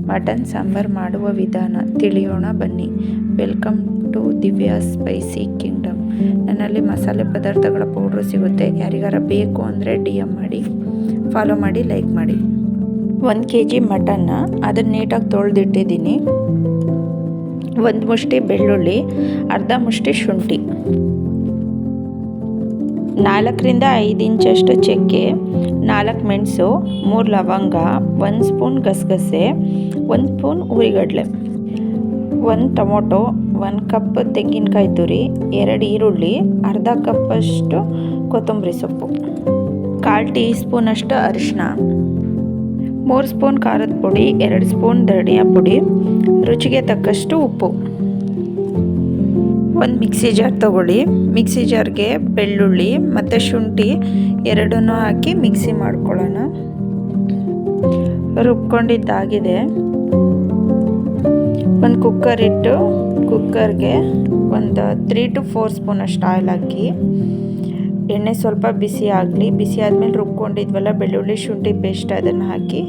Mutton sambar ಮಾಡುವ ವಿಧಾನ ತಿಳಿಯೋಣ ಬನ್ನಿ. Welcome to Divya spicy kingdom. ನನ್ನಲ್ಲಿ ಮಸಾಲೆ ಪದಾರ್ಥಗಳ ಪೌಡ್ರು ಸಿಗುತ್ತೆ. ಯಾರಿಗಾರ ಬೇಕು ಅಂದರೆ DM ಮಾಡಿ, ಫಾಲೋ ಮಾಡಿ, ಲೈಕ್ ಮಾಡಿ. 1 kg ಮಟನ್ನ ಅದನ್ನು ನೀಟಾಗಿ ತೊಳೆದಿಟ್ಟಿದ್ದೀನಿ. 1 ಮುಷ್ಟಿ ಬೆಳ್ಳುಳ್ಳಿ, ಅರ್ಧ ಮುಷ್ಟಿ ಶುಂಠಿ, 4ರಿಂದ 5 ಇಂಚಷ್ಟು ಚಕ್ಕೆ, 4 ಮೆಣಸು, 3 ಲವಂಗ, 1 ಸ್ಪೂನ್ ಗಸಗಸೆ, 1 ಸ್ಪೂನ್ ಹುರಿಗಡಲೆ, 1 ಟೊಮೊಟೊ, 1 ಕಪ್ ತೆಂಗಿನಕಾಯಿ ತುರಿ, 2 ಈರುಳ್ಳಿ, ಅರ್ಧ ಕಪ್ಪಷ್ಟು ಕೊತ್ತಂಬರಿ ಸೊಪ್ಪು, 1/4 ಟೀ ಸ್ಪೂನಷ್ಟು ಅರಿಶಿನ, 3 ಸ್ಪೂನ್ ಖಾರದ ಪುಡಿ, 2 ಸ್ಪೂನ್ ಧನಿಯಾ ಪುಡಿ, ರುಚಿಗೆ ತಕ್ಕಷ್ಟು ಉಪ್ಪು. ಒಂದು ಮಿಕ್ಸಿ ಜಾರ್ ತಗೊಳ್ಳಿ. ಮಿಕ್ಸಿ ಜಾರ್ಗೆ ಬೆಳ್ಳುಳ್ಳಿ ಮತ್ತು ಶುಂಠಿ ಎರಡನ್ನೂ ಹಾಕಿ ಮಿಕ್ಸಿ ಮಾಡ್ಕೊಳ್ಳೋಣ. ರುಬ್ಕೊಂಡಿದ್ದಾಗಿದೆ. ಒಂದು ಕುಕ್ಕರ್ ಇಟ್ಟು ಕುಕ್ಕರ್ಗೆ ಒಂದು 3 to 4 ಸ್ಪೂನಷ್ಟು ಆಯಿಲ್ ಹಾಕಿ ಎಣ್ಣೆ ಸ್ವಲ್ಪ ಬಿಸಿ ಆಗಲಿ. ಬಿಸಿ ಆದಮೇಲೆ ರುಬ್ಕೊಂಡಿದ್ವಲ್ಲ ಬೆಳ್ಳುಳ್ಳಿ ಶುಂಠಿ ಪೇಸ್ಟ್ ಅದನ್ನು ಹಾಕಿ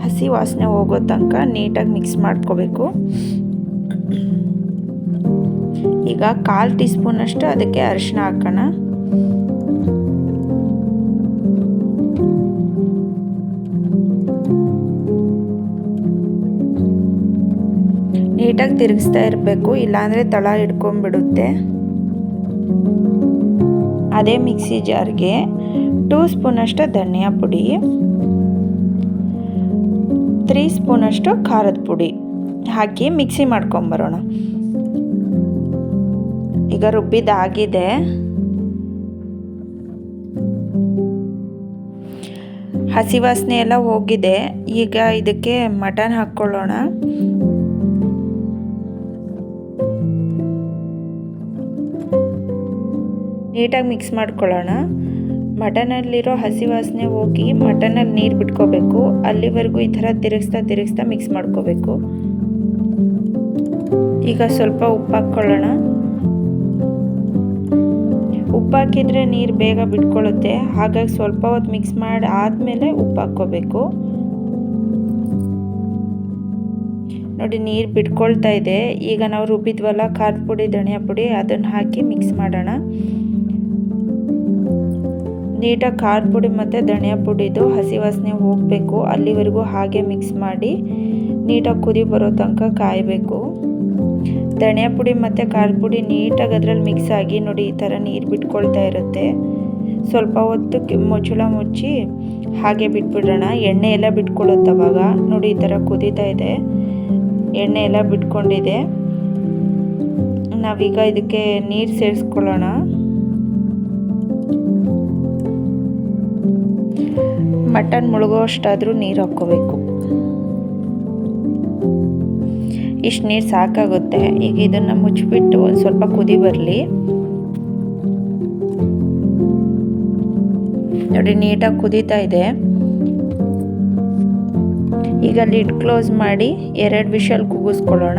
ಹಸಿ ವಾಸನೆ ಹೋಗೋ ತನಕ ನೀಟಾಗಿ ಮಿಕ್ಸ್ ಮಾಡ್ಕೋಬೇಕು. ಈಗ 1/4 ಟೀ ಸ್ಪೂನಷ್ಟು ಅದಕ್ಕೆ ಅರಿಶಿನ ಹಾಕೋಣ. ನೀಟಾಗಿ ತಿರುಗಿಸ್ತಾ ಇರಬೇಕು, ಇಲ್ಲಾಂದರೆ ತಳ ಹಿಡ್ಕೊಂಡ್ಬಿಡುತ್ತೆ. ಅದೇ ಮಿಕ್ಸಿ ಜಾರ್ಗೆ 2 ಸ್ಪೂನಷ್ಟು ಧನಿಯಾ ಪುಡಿ, 3 ಸ್ಪೂನಷ್ಟು ಖಾರದ ಪುಡಿ ಹಾಕಿ ಮಿಕ್ಸಿ ಮಾಡ್ಕೊಂಬರೋಣ. ಈಗ ರುಬ್ಬಿದಾಗಿದೆ. ಹಸಿ ವಾಸನೆ ಎಲ್ಲ ಹೋಗಿದೆ. ಈಗ ಇದಕ್ಕೆ ಮಟನ್ ಹಾಕ್ಕೊಳ್ಳೋಣ. ನೀಟಾಗಿ ಮಿಕ್ಸ್ ಮಾಡ್ಕೊಳ್ಳೋಣ. ಮಟನಲ್ಲಿರೋ ಹಸಿ ವಾಸನೆ ಹೋಗಿ ಮಟನಲ್ಲಿ ನೀರು ಬಿಟ್ಕೋಬೇಕು. ಅಲ್ಲಿವರೆಗೂ ಈ ಥರ ತಿರುಗಿಸ್ತಾ ಮಿಕ್ಸ್ ಮಾಡ್ಕೋಬೇಕು. ಈಗ ಸ್ವಲ್ಪ ಉಪ್ಪು ಹಾಕ್ಕೊಳ್ಳೋಣ. ಉಪ್ಪು ಹಾಕಿದರೆ ನೀರು ಬೇಗ ಬಿಟ್ಕೊಳ್ಳುತ್ತೆ. ಹಾಗಾಗಿ ಸ್ವಲ್ಪ ಹೊತ್ತು ಮಿಕ್ಸ್ ಮಾಡಿ ಆದಮೇಲೆ ಉಪ್ಪು ಹಾಕ್ಕೋಬೇಕು. ನೋಡಿ, ನೀರು ಬಿಟ್ಕೊಳ್ತಾ ಇದೆ. ಈಗ ನಾವು ರುಬ್ಬಿದ್ವಲ್ಲ ಖಾರದ ಪುಡಿ ಧನಿಯಾ ಪುಡಿ ಅದನ್ನು ಹಾಕಿ ಮಿಕ್ಸ್ ಮಾಡೋಣ. ನೀಟಾಗಿ ಖಾರದ ಪುಡಿ ಮತ್ತು ಧನಿಯಾ ಪುಡಿದು ಹಸಿ ವಾಸನೆ ಹೋಗಬೇಕು. ಅಲ್ಲಿವರೆಗೂ ಹಾಗೆ ಮಿಕ್ಸ್ ಮಾಡಿ ನೀಟಾಗಿ ಕುದಿ ಬರೋ ತನಕ ಕಾಯಬೇಕು. ಧನಿಯಾ ಪುಡಿ ಮತ್ತು ಖಾರದ ಪುಡಿ ನೀಟಾಗಿ ಅದರಲ್ಲಿ ಮಿಕ್ಸ್ ಆಗಿ ನೋಡಿ ಈ ಥರ ನೀರು ಬಿಟ್ಕೊಳ್ತಾ ಇರುತ್ತೆ. ಸ್ವಲ್ಪ ಹೊತ್ತು ಮುಚ್ಚಳ ಮುಚ್ಚಿ ಹಾಗೆ ಬಿಟ್ಬಿಡೋಣ. ಎಣ್ಣೆ ಎಲ್ಲ ಬಿಟ್ಕೊಳ್ಳುತ್ತೆ ಅವಾಗ. ನೋಡಿ ಈ ಥರ ಕುದೀತಾ ಇದೆ, ಎಣ್ಣೆ ಎಲ್ಲ ಬಿಟ್ಕೊಂಡಿದೆ. ನಾವೀಗ ಇದಕ್ಕೆ ನೀರು ಸೇರಿಸ್ಕೊಳ್ಳೋಣ. ಮಟನ್ ಮುಳುಗೋಷ್ಟಾದರೂ ನೀರು ಹಾಕ್ಕೋಬೇಕು. ಇಷ್ಟು ನೀರು ಸಾಕಾಗುತ್ತೆ. ಈಗ ಇದನ್ನು ಮುಚ್ಚಿಬಿಟ್ಟು ಒಂದು ಸ್ವಲ್ಪ ಕುದಿ ಬರಲಿ. ನೋಡಿ ನೀಟಾಗಿ ಕುದೀತಾ ಇದೆ. ಈಗ ಲಿಡ್ ಕ್ಲೋಸ್ ಮಾಡಿ 2 ವಿಷಲ್ ಕೂಗಿಸ್ಕೊಳ್ಳೋಣ.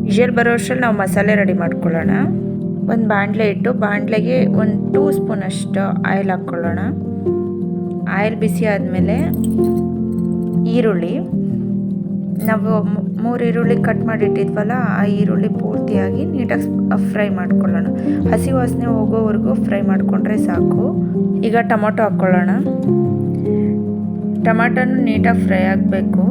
ವಿಷಲ್ ಬರೋ ಅಷ್ಟರಲ್ಲಿ ನಾವು ಮಸಾಲೆ ರೆಡಿ ಮಾಡ್ಕೊಳ್ಳೋಣ. ಒಂದು ಬಾಣಲೆ ಇಟ್ಟು ಬಾಣಲೆಗೆ 1 2 ಸ್ಪೂನಷ್ಟು ಆಯಿಲ್ ಹಾಕ್ಕೊಳ್ಳೋಣ. ಆಯಿಲ್ ಬಿಸಿ ಆದಮೇಲೆ ಈರುಳ್ಳಿ, ನಾವು 3 ಈರುಳ್ಳಿ ಕಟ್ ಮಾಡಿಟ್ಟಿದ್ವಲ್ಲ ಆ ಈರುಳ್ಳಿ ಪೂರ್ತಿಯಾಗಿ ನೀಟಾಗಿ ಫ್ರೈ ಮಾಡ್ಕೊಳ್ಳೋಣ. ಹಸಿ ವಾಸನೆ ಹೋಗೋವರೆಗೂ ಫ್ರೈ ಮಾಡಿಕೊಂಡ್ರೆ ಸಾಕು. ಈಗ ಟೊಮೊಟೊ ಹಾಕ್ಕೊಳ್ಳೋಣ. ಟೊಮೊಟೊನು ನೀಟಾಗಿ ಫ್ರೈ ಆಗಬೇಕು.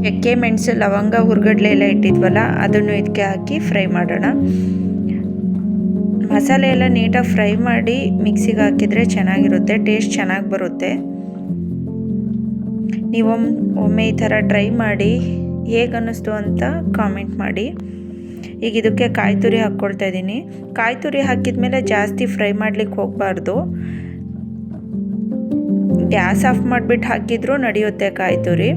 ಚಕ್ಕೆ ಮೆಣಸು ಲವಂಗ ಹುರಿಗಡಲೆ ಎಲ್ಲ ಇಟ್ಟಿದ್ವಲ್ಲ ಅದನ್ನು ಇದಕ್ಕೆ ಹಾಕಿ ಫ್ರೈ ಮಾಡೋಣ. ಮಸಾಲೆ ಎಲ್ಲ ನೀಟಾಗಿ ಫ್ರೈ ಮಾಡಿ ಮಿಕ್ಸಿಗೆ ಹಾಕಿದರೆ ಚೆನ್ನಾಗಿರುತ್ತೆ, ಟೇಸ್ಟ್ ಚೆನ್ನಾಗಿ ಬರುತ್ತೆ. ನೀವು ಒಮ್ಮೆ ಈ ಥರ ಟ್ರೈ ಮಾಡಿ ಹೇಗೆ ಅನ್ನಿಸ್ತು ಅಂತ ಕಾಮೆಂಟ್ ಮಾಡಿ. ಈಗ ಇದಕ್ಕೆ ಕಾಯಿ ತುರಿ ಹಾಕ್ಕೊಳ್ತಾ ಇದ್ದೀನಿ. ಕಾಯಿ ತುರಿ ಹಾಕಿದ ಮೇಲೆ ಜಾಸ್ತಿ ಫ್ರೈ ಮಾಡ್ಲಿಕ್ಕೆ ಹೋಗಬಾರ್ದು. ಗ್ಯಾಸ್ ಆಫ್ ಮಾಡಿಬಿಟ್ಟು ಹಾಕಿದ್ರೂ ನಡೆಯುತ್ತೆ ಕಾಯಿ ತುರಿ.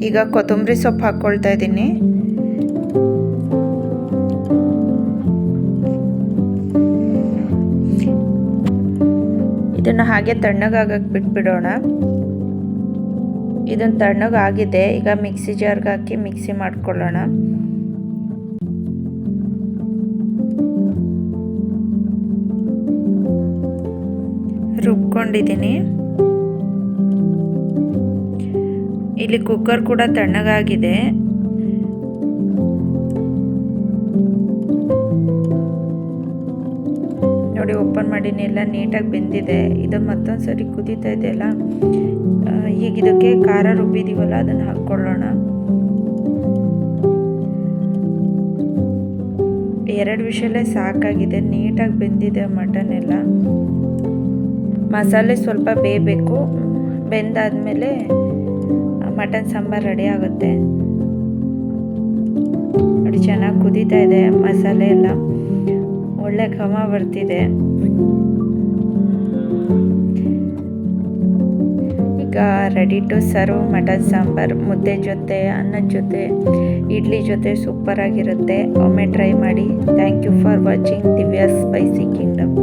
ಈಗ ಕೊತ್ತಂಬರಿ ಸೊಪ್ಪು ಹಾಕ್ಕೊಳ್ತಾ ಇದ್ದೀನಿ. ಇದನ್ನು ಹಾಗೆ ತಣ್ಣಗಾಗಕ್ಕೆ ಬಿಟ್ಬಿಡೋಣ. ಇದನ್ನು ತಣ್ಣಗಾಗಿದೆ. ಈಗ ಮಿಕ್ಸಿ ಜಾರ್ಗೆ ಹಾಕಿ ಮಿಕ್ಸಿ ಮಾಡ್ಕೊಳ್ಳೋಣ. ರುಬ್ಕೊಂಡಿದ್ದೀನಿ. ಇಲ್ಲಿ ಕುಕ್ಕರ್ ಕೂಡ ತಣ್ಣಗಾಗಿದೆ. ನೋಡಿ, ಓಪನ್ ಮಾಡೀನಿ, ಎಲ್ಲ ನೀಟಾಗಿ ಬೆಂದಿದೆ. ಇದು ಮತ್ತೊಂದು ಸರಿ ಕುದೀತಾ ಇದೆಯಲ್ಲ, ಈಗ ಇದಕ್ಕೆ ಖಾರ ರುಬ್ಬಿದೀವಲ್ಲ ಅದನ್ನು ಹಾಕ್ಕೊಳ್ಳೋಣ. 2 ವಿಷಲೇ ಸಾಕಾಗಿದೆ. ನೀಟಾಗಿ ಬೆಂದಿದೆ ಮಟನ್ ಎಲ್ಲ. ಮಸಾಲೆ ಸ್ವಲ್ಪ ಬೇಯಬೇಕು. ಬೆಂದಾದ್ಮೇಲೆ ಮಟನ್ ಸಾಂಬಾರು ರೆಡಿ ಆಗುತ್ತೆ. ನೋಡಿ, ಚೆನ್ನಾಗಿ ಕುದೀತಾ ಇದೆ. ಮಸಾಲೆ ಎಲ್ಲ ಒಳ್ಳೆ ಘಮ ಬರ್ತಿದೆ. ಈಗ ready to serve mutton sambar. ಮುದ್ದೆ ಜೊತೆ, ಅನ್ನದ ಜೊತೆ, ಇಡ್ಲಿ ಜೊತೆ ಸೂಪರ್ ಆಗಿರುತ್ತೆ. ಒಮ್ಮೆ ಟ್ರೈ ಮಾಡಿ. Thank you for watching Divya spicy Kingdom.